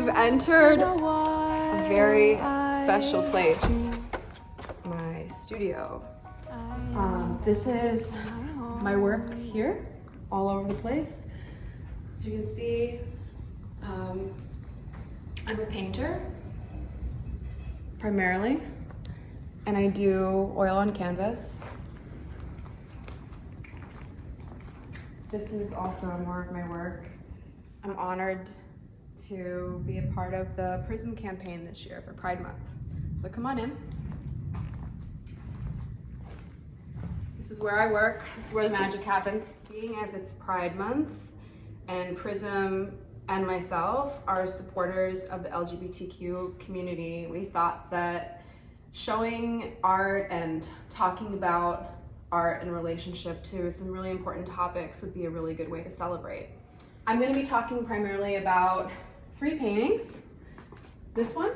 You've entered a very special place, my studio. This is my work here, all over the place. So you can see, I'm a painter, primarily, and I do oil on canvas. This is also more of my work. I'm honored to be a part of the Prism campaign this year for Pride Month. So come on in. This is where I work. This is where the magic happens. Being as it's Pride Month, and Prism and myself are supporters of the LGBTQ community, we thought that showing art and talking about art in relationship to some really important topics would be a really good way to celebrate. I'm going to be talking primarily about 3 paintings. This one,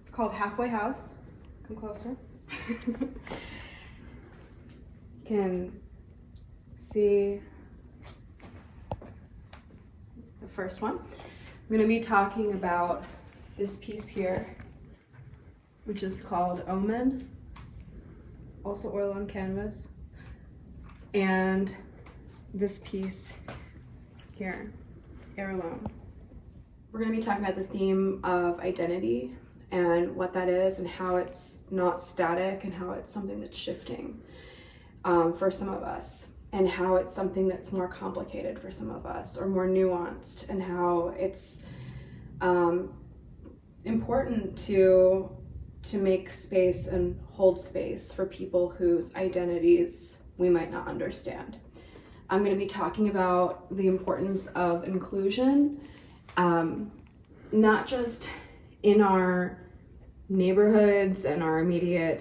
it's called Halfway House. Come closer. You can see the first one. I'm going to be talking about this piece here, which is called Omen, also oil on canvas, and this piece here, Heirloom. We're going to be talking about the theme of identity and what that is and how it's not static and how it's something that's shifting for some of us, and how it's something that's more complicated for some of us or more nuanced, and how it's important to make space and hold space for people whose identities we might not understand. I'm going to be talking about the importance of inclusion, not just in our neighborhoods and our immediate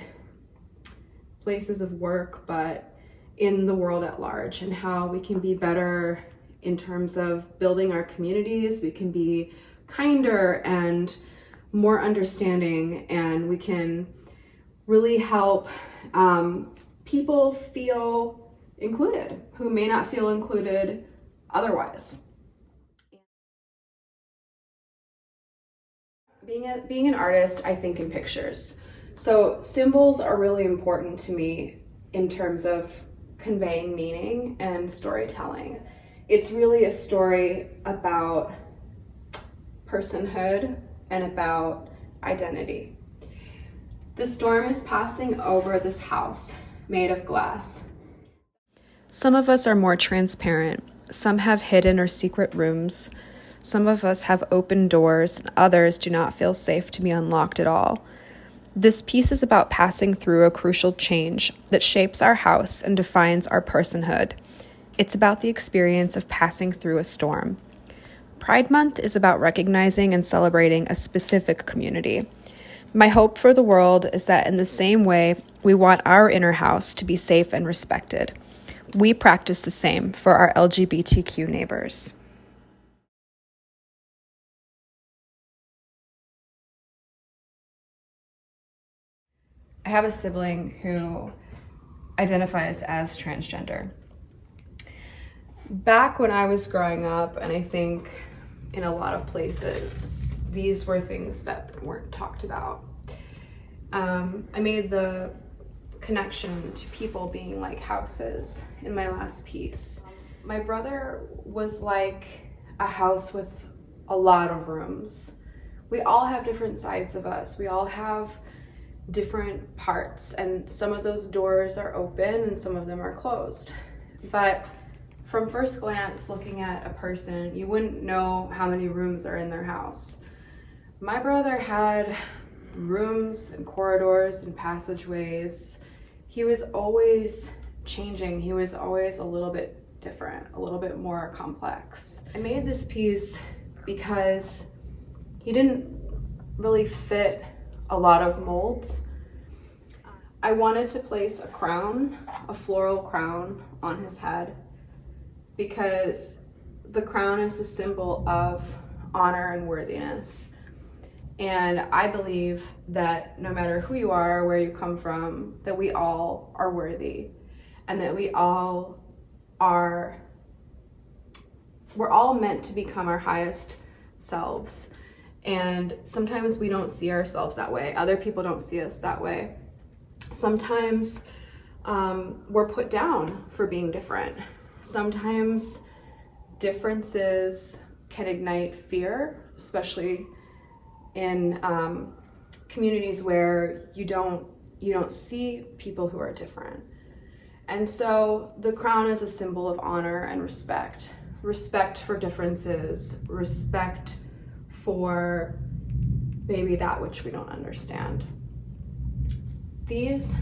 places of work, but in the world at large, and how we can be better in terms of building our communities. We can be kinder and more understanding, and we can really help people feel included who may not feel included otherwise. Being an artist, I think in pictures. So symbols are really important to me in terms of conveying meaning and storytelling. It's really a story about personhood and about identity. The storm is passing over this house made of glass. Some of us are more transparent. Some have hidden or secret rooms. Some of us have open doors, and others do not feel safe to be unlocked at all. This piece is about passing through a crucial change that shapes our house and defines our personhood. It's about the experience of passing through a storm. Pride Month is about recognizing and celebrating a specific community. My hope for the world is that in the same way we want our inner house to be safe and respected, we practice the same for our LGBTQ neighbors. I have a sibling who identifies as transgender. Back when I was growing up, and I think in a lot of places, these were things that weren't talked about. I made the connection to people being like houses in my last piece. My brother was like a house with a lot of rooms. We all have different sides of us. We all have different parts, and some of those doors are open and some of them are closed. But from first glance, looking at a person, you wouldn't know how many rooms are in their house. My brother had rooms and corridors and passageways. He was always changing. He was always a little bit different, a little bit more complex. I made this piece because he didn't really fit a lot of molds. I wanted to place a crown, a floral crown, on his head, because the crown is a symbol of honor and worthiness. And I believe that no matter who you are, where you come from, that we all are worthy, and that we're all meant to become our highest selves. And sometimes we don't see ourselves that way. Other people don't see us that way. Sometimes we're put down for being different. Sometimes differences can ignite fear, especially in communities where you don't see people who are different. And so the crown is a symbol of honor and respect. Respect for differences, respect for maybe that which we don't understand. These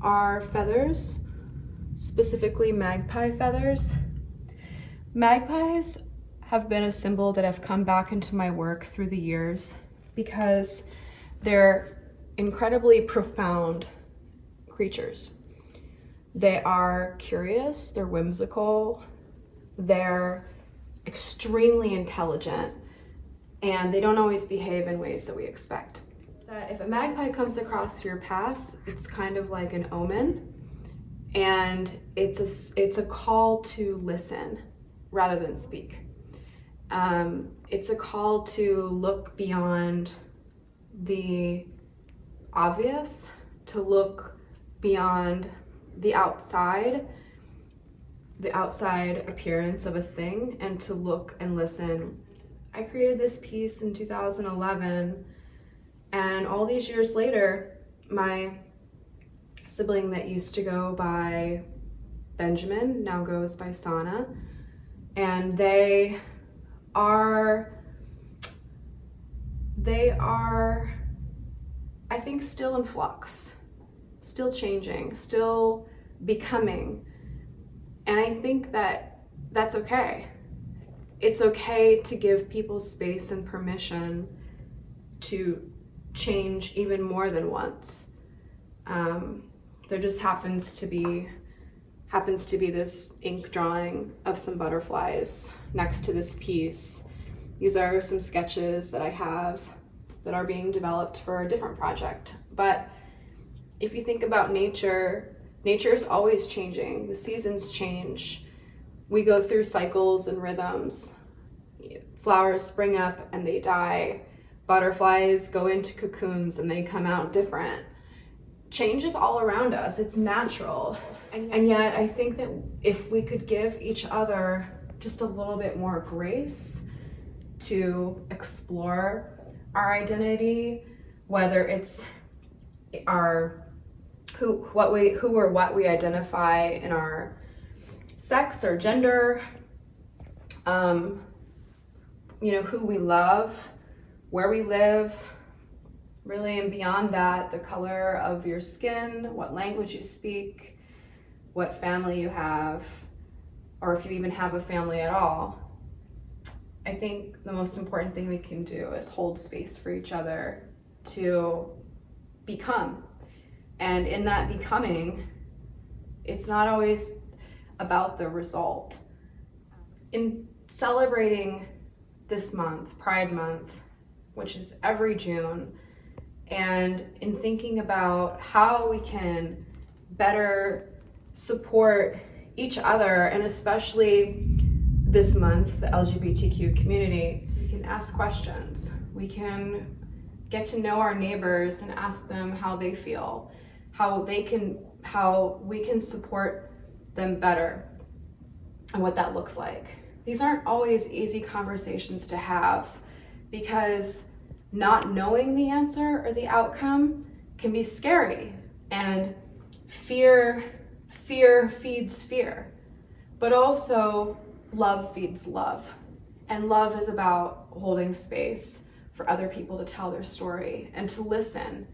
are feathers, specifically magpie feathers. Magpies have been a symbol that have come back into my work through the years because they're incredibly profound creatures. They are curious, they're whimsical, they're extremely intelligent, and they don't always behave in ways that we expect. That if a magpie comes across your path, it's kind of like an omen, and it's a call to listen rather than speak. It's a call to look beyond the obvious, to look beyond the outside appearance of a thing, and to look and listen. I created this piece in 2011, and all these years later, my sibling that used to go by Benjamin now goes by Sana, and they are, I think, still in flux, still changing, still becoming. And I think that that's okay. It's okay to give people space and permission to change even more than once. There just happens to be this ink drawing of some butterflies next to this piece. These are some sketches that I have that are being developed for a different project. But if you think about nature, nature is always changing. The seasons change. We go through cycles and rhythms. Flowers spring up and they die. Butterflies go into cocoons and they come out different. Change is all around us. It's natural. And yet I think that if we could give each other just a little bit more grace to explore our identity, whether it's who or what we identify in our sex or gender, who we love, where we live, really, and beyond that, the color of your skin, what language you speak, what family you have, or if you even have a family at all. I think the most important thing we can do is hold space for each other to become. And in that becoming, it's not always about the result. In celebrating this month, Pride Month, which is every June, and in thinking about how we can better support each other, and especially this month, the LGBTQ community, so we can ask questions. We can get to know our neighbors and ask them how they feel, how we can support them better, and what that looks like. These aren't always easy conversations to have, because not knowing the answer or the outcome can be scary, and fear feeds fear, but also love feeds love, and love is about holding space for other people to tell their story and to listen.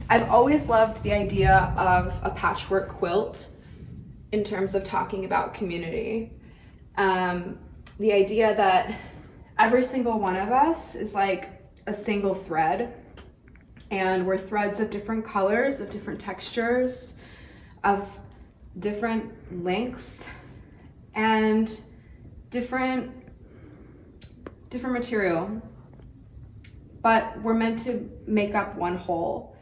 I've always loved the idea of a patchwork quilt in terms of talking about community. The idea that every single one of us is like a single thread, and we're threads of different colors, of different textures, of different lengths, and different material, but we're meant to make up one whole.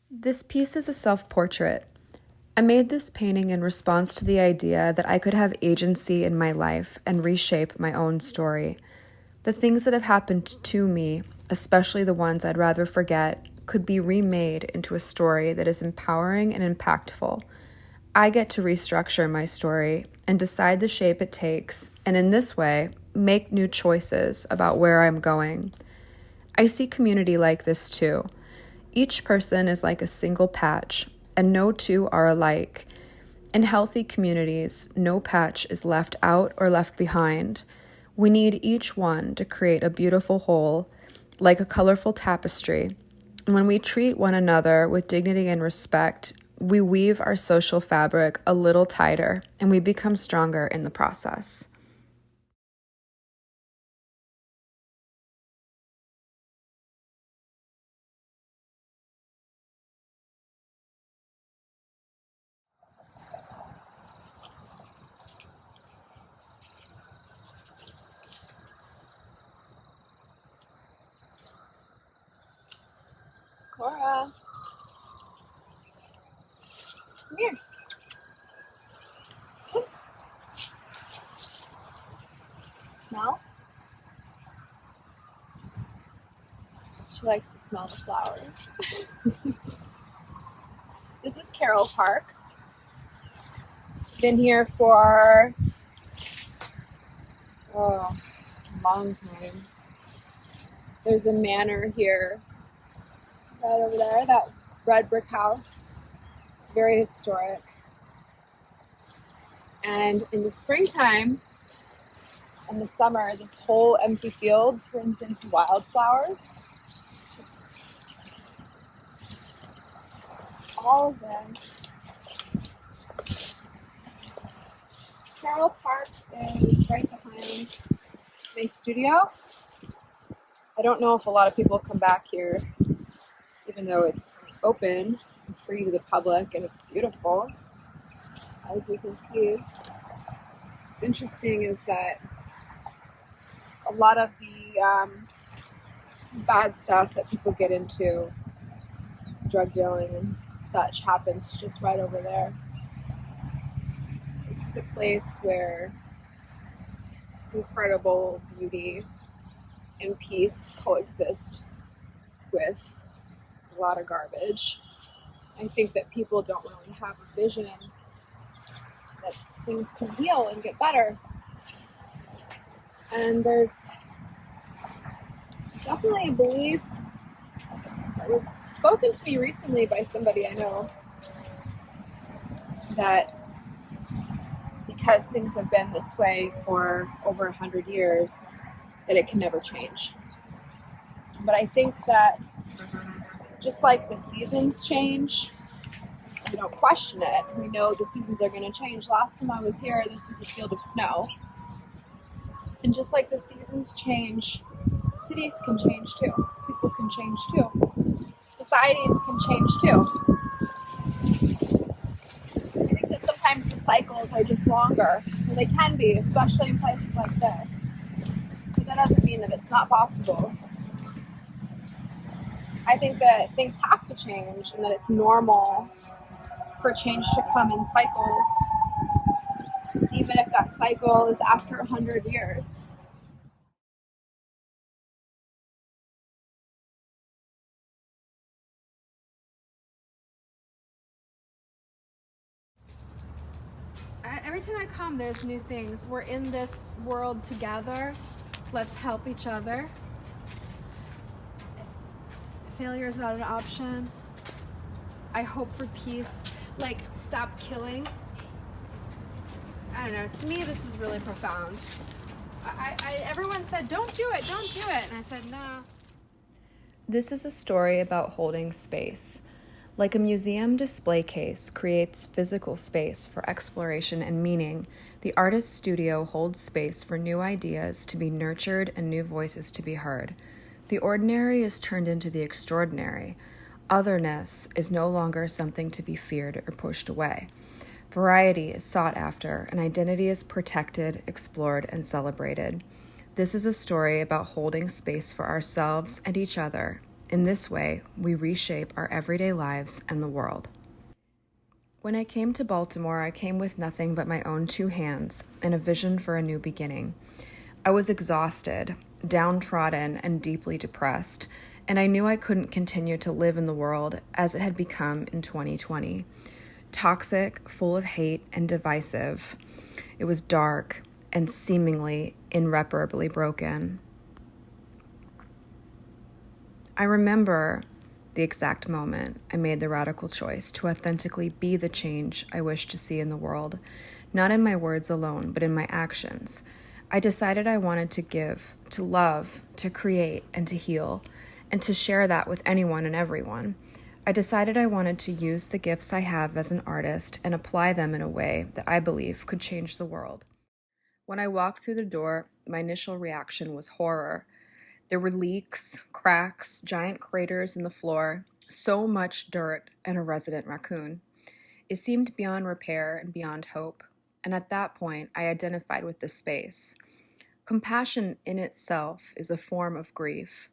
This piece is a self-portrait. I made this painting in response to the idea that I could have agency in my life and reshape my own story. The things that have happened to me, especially the ones I'd rather forget, could be remade into a story that is empowering and impactful. I get to restructure my story and decide the shape it takes, and in this way, make new choices about where I'm going. I see community like this too. Each person is like a single patch, and no two are alike. In healthy communities, no patch is left out or left behind. We need each one to create a beautiful whole, like a colorful tapestry. And when we treat one another with dignity and respect, we weave our social fabric a little tighter, and we become stronger in the process. Cora, come here. Smell? She likes to smell the flowers. This is Carroll Park. It's been here for a long time. There's a manor here, right over there, that red brick house. It's very historic. And in the springtime and the summer, this whole empty field turns into wildflowers. All of them. Carroll Park is right behind my studio. I don't know if a lot of people come back here, even though it's open and free to the public and it's beautiful, as you can see. What's interesting is that a lot of the bad stuff that people get into, drug dealing and such, happens just right over there. This is a place where incredible beauty and peace coexist with a lot of garbage. I think that people don't really have a vision that things can heal and get better. And there's definitely a belief that was spoken to me recently by somebody I know, that because things have been this way for over 100 years, that it can never change. But I think that just like the seasons change, we don't question it. We know the seasons are going to change. Last time I was here, this was a field of snow. And just like the seasons change, cities can change too. People can change too. Societies can change too. I think that sometimes the cycles are just longer, and they can be, especially in places like this. But that doesn't mean that it's not possible. I think that things have to change and that it's normal for change to come in cycles, even if that cycle is after 100 years. Every time I come, there's new things. We're in this world together. Let's help each other. Failure is not an option. I hope for peace. Like, stop killing. I don't know. To me, this is really profound. Everyone said, don't do it, don't do it. And I said, no. This is a story about holding space. Like a museum display case creates physical space for exploration and meaning, the artist's studio holds space for new ideas to be nurtured and new voices to be heard. The ordinary is turned into the extraordinary. Otherness is no longer something to be feared or pushed away. Variety is sought after, and identity is protected, explored, and celebrated. This is a story about holding space for ourselves and each other. In this way, we reshape our everyday lives and the world. When I came to Baltimore, I came with nothing but my own 2 hands and a vision for a new beginning. I was exhausted, downtrodden, and deeply depressed, and I knew I couldn't continue to live in the world as it had become in 2020. Toxic, full of hate, and divisive. It was dark and seemingly irreparably broken. I remember the exact moment I made the radical choice to authentically be the change I wished to see in the world, not in my words alone, but in my actions. I decided I wanted to give, to love, to create, and to heal, and to share that with anyone and everyone. I decided I wanted to use the gifts I have as an artist and apply them in a way that I believe could change the world. When I walked through the door, my initial reaction was horror. There were leaks, cracks, giant craters in the floor, so much dirt, and a resident raccoon. It seemed beyond repair and beyond hope, and at that point, I identified with the space. Compassion in itself is a form of grief,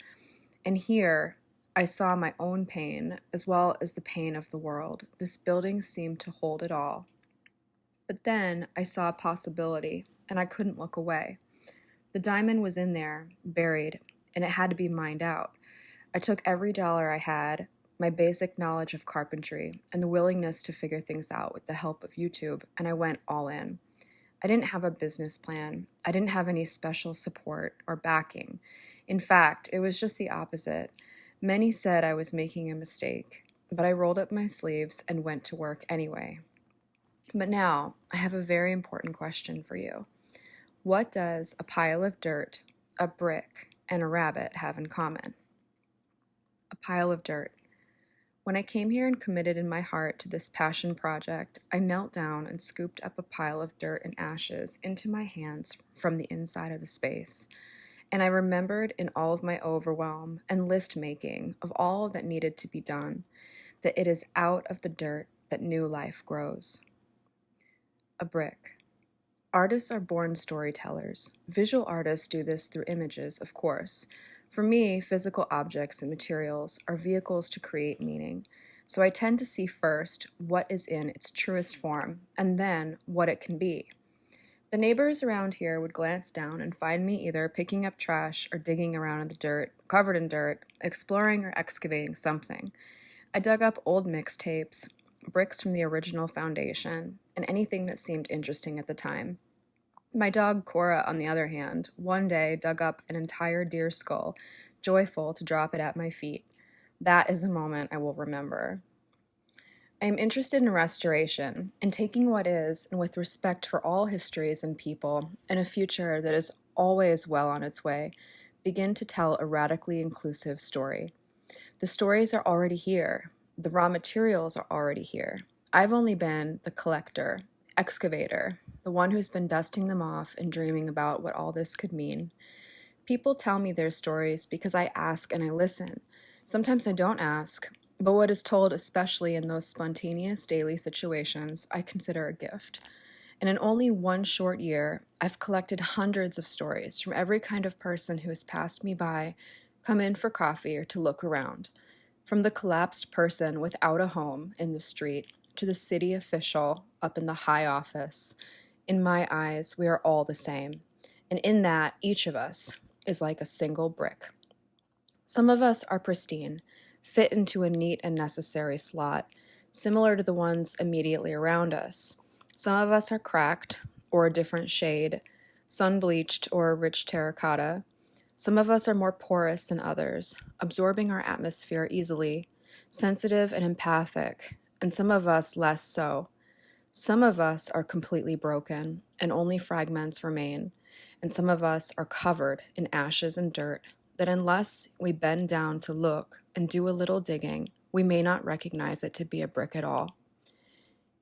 and here I saw my own pain as well as the pain of the world. This building seemed to hold it all. But then I saw a possibility, and I couldn't look away. The diamond was in there, buried, and it had to be mined out. I took every dollar I had, my basic knowledge of carpentry, and the willingness to figure things out with the help of YouTube, and I went all in. I didn't have a business plan. I didn't have any special support or backing. In fact, it was just the opposite. Many said I was making a mistake, but I rolled up my sleeves and went to work anyway. But now, I have a very important question for you. What does a pile of dirt, a brick, and a rabbit have in common? A pile of dirt. When I came here and committed in my heart to this passion project, I knelt down and scooped up a pile of dirt and ashes into my hands from the inside of the space. And I remembered in all of my overwhelm and list making of all that needed to be done, that it is out of the dirt that new life grows. A brick. Artists are born storytellers. Visual artists do this through images, of course. For me, physical objects and materials are vehicles to create meaning. So I tend to see first what is in its truest form, and then what it can be. The neighbors around here would glance down and find me either picking up trash or digging around in the dirt, covered in dirt, exploring or excavating something. I dug up old mixtapes, bricks from the original foundation, and anything that seemed interesting at the time. My dog Cora, on the other hand, one day dug up an entire deer skull, joyful to drop it at my feet. That is a moment I will remember. I am interested in restoration, in taking what is, and with respect for all histories and people, and a future that is always well on its way, begin to tell a radically inclusive story. The stories are already here. The raw materials are already here. I've only been the collector, excavator, the one who's been dusting them off and dreaming about what all this could mean. People tell me their stories because I ask and I listen. Sometimes I don't ask, but what is told, especially in those spontaneous daily situations, I consider a gift. And in only one short year, I've collected hundreds of stories from every kind of person who has passed me by, come in for coffee, or to look around. From the collapsed person without a home in the street to the city official up in the high office. In my eyes, we are all the same. And in that, each of us is like a single brick. Some of us are pristine, fit into a neat and necessary slot, similar to the ones immediately around us. Some of us are cracked, or a different shade, sun-bleached or a rich terracotta. Some of us are more porous than others, absorbing our atmosphere easily, sensitive and empathic, and some of us less so. Some of us are completely broken, and only fragments remain, and some of us are covered in ashes and dirt that unless we bend down to look and do a little digging, we may not recognize it to be a brick at all.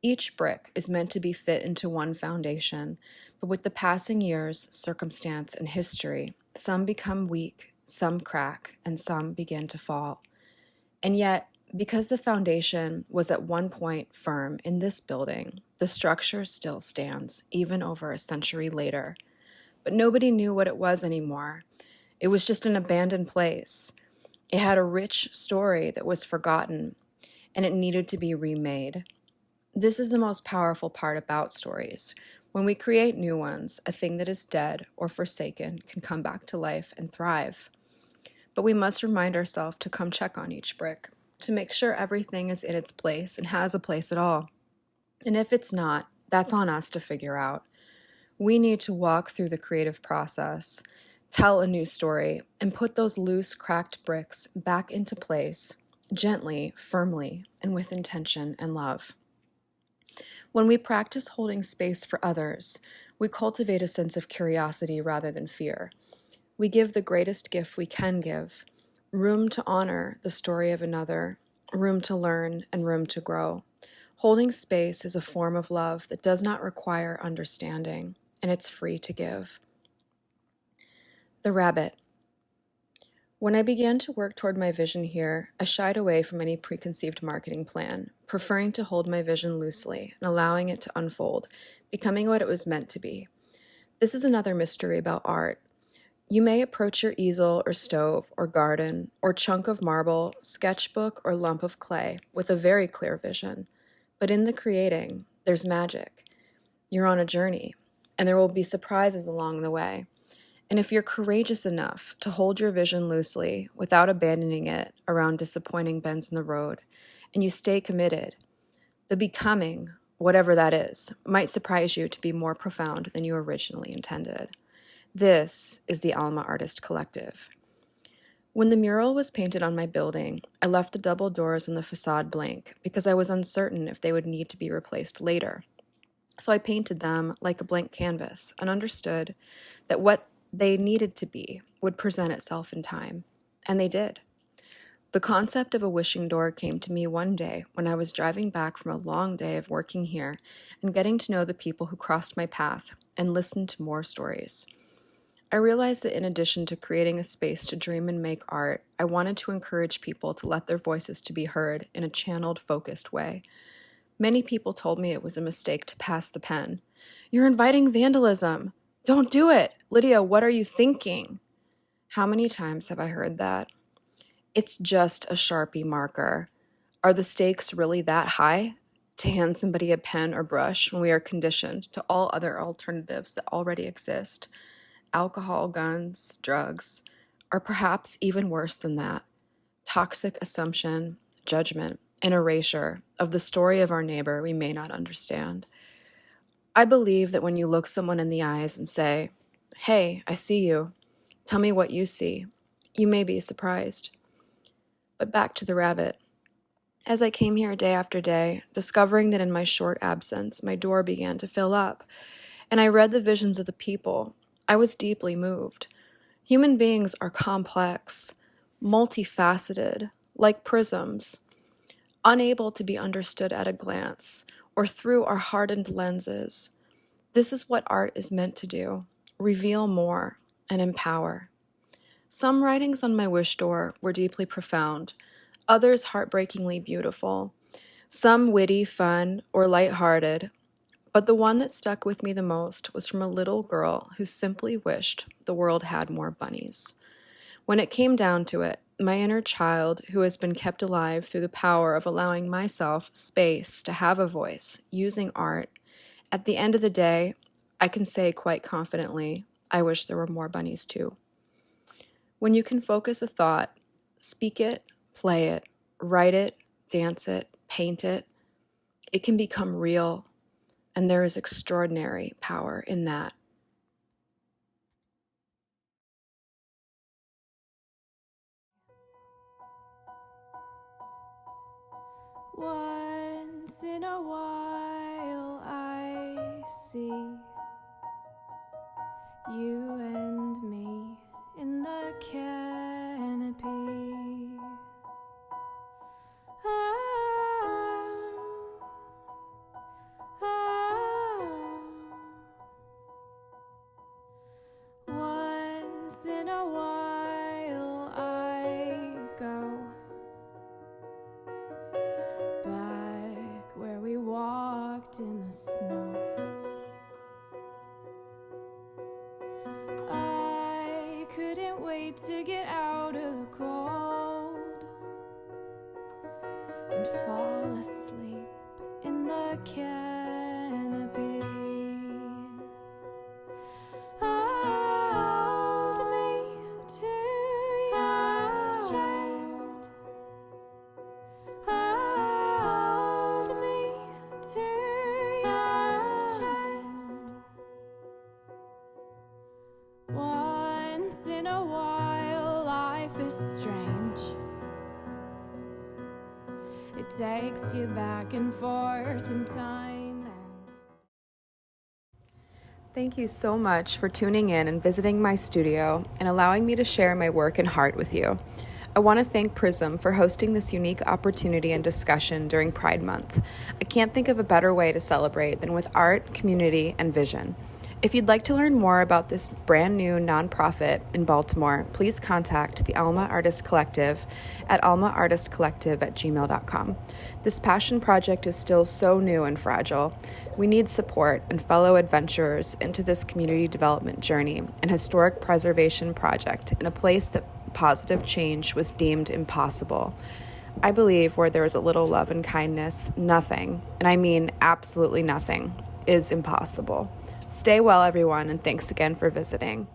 Each brick is meant to be fit into one foundation, but with the passing years, circumstance, and history, some become weak, some crack, and some begin to fall. And yet, because the foundation was at one point firm in this building, the structure still stands, even over a century later. But nobody knew what it was anymore. It was just an abandoned place. It had a rich story that was forgotten, and it needed to be remade. This is the most powerful part about stories. When we create new ones, a thing that is dead or forsaken can come back to life and thrive. But we must remind ourselves to come check on each brick, to make sure everything is in its place and has a place at all. And if it's not, that's on us to figure out. We need to walk through the creative process, tell a new story, and put those loose, cracked bricks back into place, gently, firmly, and with intention and love. When we practice holding space for others, we cultivate a sense of curiosity rather than fear. We give the greatest gift we can give, room to honor the story of another, room to learn, and room to grow. Holding space is a form of love that does not require understanding, and it's free to give. The rabbit. When I began to work toward my vision here, I shied away from any preconceived marketing plan, preferring to hold my vision loosely and allowing it to unfold, becoming what it was meant to be. This is another mystery about art. You may approach your easel or stove or garden or chunk of marble, sketchbook or lump of clay with a very clear vision, but in the creating, there's magic. You're on a journey, and there will be surprises along the way. And if you're courageous enough to hold your vision loosely without abandoning it around disappointing bends in the road, and you stay committed, the becoming, whatever that is, might surprise you to be more profound than you originally intended. This is the Alma Artist Collective. When the mural was painted on my building, I left the double doors on the facade blank because I was uncertain if they would need to be replaced later. So I painted them like a blank canvas and understood that what they needed to be would present itself in time. And they did. The concept of a wishing door came to me one day when I was driving back from a long day of working here and getting to know the people who crossed my path and listened to more stories. I realized that in addition to creating a space to dream and make art, I wanted to encourage people to let their voices to be heard in a channeled, focused way. Many people told me it was a mistake to pass the pen. "You're inviting vandalism. Don't do it. Lydia, what are you thinking?" How many times have I heard that? It's just a Sharpie marker. Are the stakes really that high to hand somebody a pen or brush when we are conditioned to all other alternatives that already exist? Alcohol, guns, drugs, or perhaps even worse than that, toxic assumption, judgment, and erasure of the story of our neighbor we may not understand. I believe that when you look someone in the eyes and say, "Hey, I see you. Tell me what you see," you may be surprised. But back to the rabbit. As I came here day after day, discovering that in my short absence, my door began to fill up, and I read the visions of the people, I was deeply moved. Human beings are complex, multifaceted, like prisms, unable to be understood at a glance or through our hardened lenses. This is what art is meant to do: reveal more and empower. Some writings on my wish door were deeply profound, others heartbreakingly beautiful, some witty, fun, or lighthearted, but the one that stuck with me the most was from a little girl who simply wished the world had more bunnies. When it came down to it, my inner child, who has been kept alive through the power of allowing myself space to have a voice using art, at the end of the day, I can say quite confidently, I wish there were more bunnies too. When you can focus a thought, speak it, play it, write it, dance it, paint it, it can become real, and there is extraordinary power in that. Once in a while I see you and me in the canopy. Once in a while I go back where we walked in the snow. I couldn't wait to get out of the cold and fall asleep in the canopy. Hold me to your chest. Hold me to your chest. Once in a while, life is strange. It takes you back and forth in time and Thank you so much for tuning in and visiting my studio and allowing me to share my work and heart with you. I want to thank Prism for hosting this unique opportunity and discussion during Pride Month. I can't think of a better way to celebrate than with art, community, and vision. If you'd like to learn more about this brand new nonprofit in Baltimore, please contact the Alma Artist Collective at almaartistcollective@gmail.com. This passion project is still so new and fragile. We need support and fellow adventurers into this community development journey and historic preservation project in a place that positive change was deemed impossible. I believe where there is a little love and kindness, nothing, and I mean absolutely nothing, is impossible. Stay well, everyone, and thanks again for visiting.